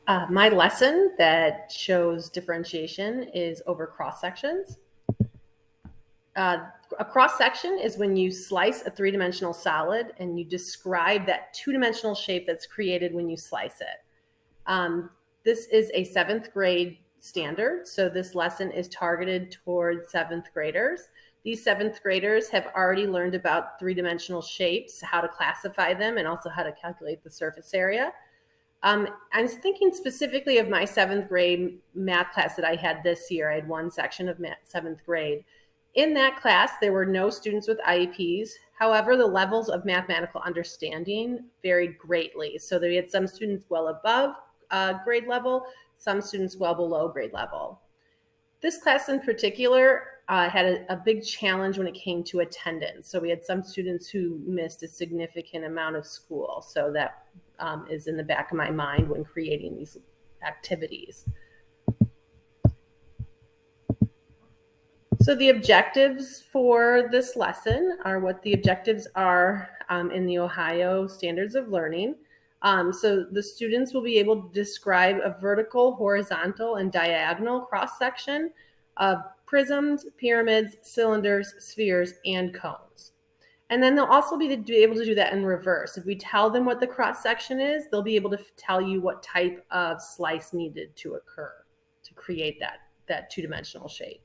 My lesson that shows differentiation is over cross sections. A cross section is when you slice a three-dimensional solid and you describe that two-dimensional shape that's created when you slice it. This is a 7th grade standard, so this lesson is targeted towards 7th graders. These 7th graders have already learned about three-dimensional shapes, how to classify them, and also how to calculate the surface area. I'm thinking specifically of my 7th grade math class that I had this year. I had one section of 7th grade. In that class, there were no students with IEPs. However, the levels of mathematical understanding varied greatly. So we had some students well above grade level, some students well below grade level. This class in particular had a big challenge when it came to attendance. So we had some students who missed a significant amount of school. So that is in the back of my mind when creating these activities. So the objectives for this lesson are what the objectives are in the Ohio Standards of Learning. So the students will be able to describe a vertical, horizontal, and diagonal cross-section of prisms, pyramids, cylinders, spheres, and cones. And then they'll also be able to do that in reverse. If we tell them what the cross-section is, they'll be able to tell you what type of slice needed to occur to create that two-dimensional shape.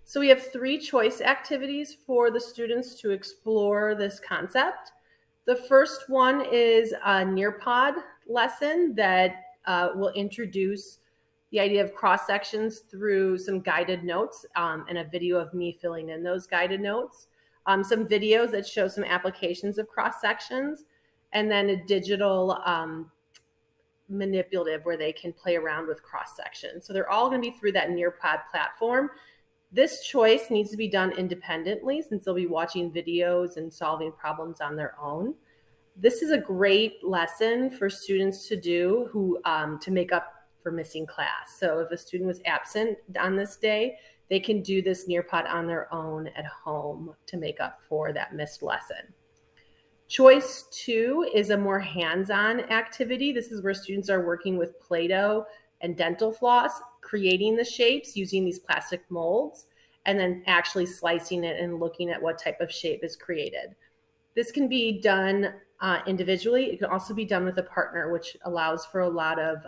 So we have 3 choice activities for the students to explore this concept. The first one is a Nearpod lesson that will introduce the idea of cross sections through some guided notes and a video of me filling in those guided notes, some videos that show some applications of cross sections, and then a digital manipulative where they can play around with cross sections. So they're all going to be through that Nearpod platform. This choice needs to be done independently since they'll be watching videos and solving problems on their own. This is a great lesson for students to do who to make up for missing class. So if a student was absent on this day, they can do this Nearpod on their own at home to make up for that missed lesson. Choice 2 is a more hands-on activity. This is where students are working with Play-Doh and dental floss, creating the shapes using these plastic molds, and then actually slicing it and looking at what type of shape is created. This can be done individually. It can also be done with a partner, which allows for a lot of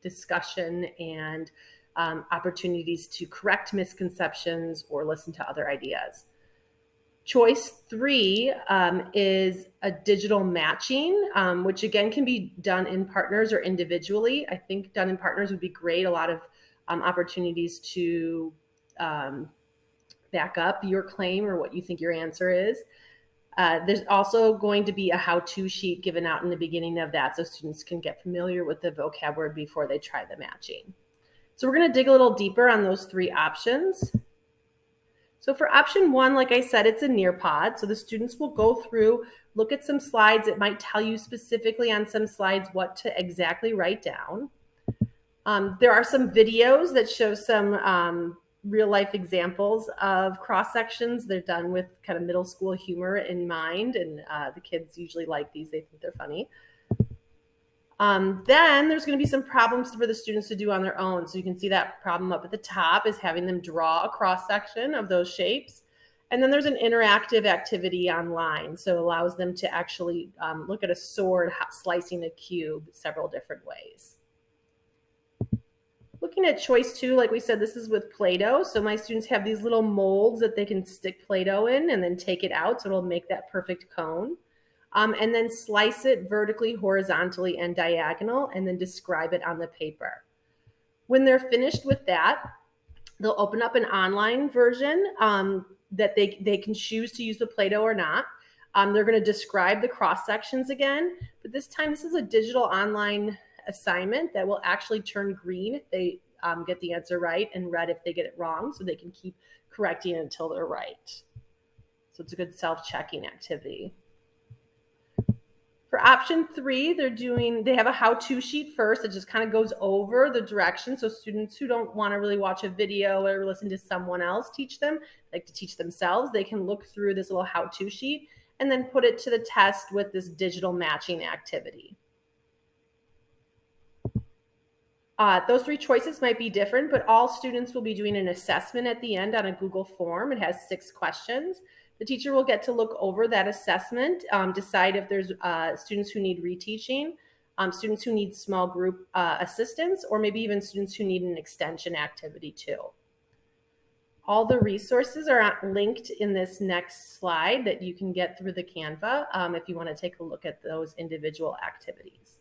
discussion and opportunities to correct misconceptions or listen to other ideas. Choice 3 is a digital matching, which again can be done in partners or individually. I think done in partners would be great. A lot of opportunities to back up your claim or what you think your answer is. There's also going to be a how-to sheet given out in the beginning of that so students can get familiar with the vocab word before they try the matching. So we're going to dig a little deeper on those 3 options. So for option 1, like I said, it's a Nearpod. So the students will go through, look at some slides. It might tell you specifically on some slides what to exactly write down. There are some videos that show some real life examples of cross sections. They're done with kind of middle school humor in mind, and the kids usually like these. They think they're funny. Then there's going to be some problems for the students to do on their own. So you can see that problem up at the top is having them draw a cross section of those shapes. And then there's an interactive activity online. So it allows them to actually look at a sword slicing a cube several different ways. Looking at choice 2, like we said, this is with Play-Doh. So my students have these little molds that they can stick Play-Doh in and then take it out. So it'll make that perfect cone. And then slice it vertically, horizontally, and diagonal, and then describe it on the paper. When they're finished with that, they'll open up an online version that they can choose to use the Play-Doh or not. They're going to describe the cross sections again, but this time this is a digital online assignment that will actually turn green if they get the answer right and red if they get it wrong, so they can keep correcting it until they're right. So it's a good self-checking activity. For option 3, they have a how-to sheet first. It just kind of goes over the direction. So students who don't want to really watch a video or listen to someone else teach them, like to teach themselves, they can look through this little how-to sheet and then put it to the test with this digital matching activity. Those 3 choices might be different, but all students will be doing an assessment at the end on a Google form. It has 6 questions. The teacher will get to look over that assessment, decide if there's students who need reteaching, students who need small group assistance, or maybe even students who need an extension activity too. All the resources are linked in this next slide that you can get through the Canva if you want to take a look at those individual activities.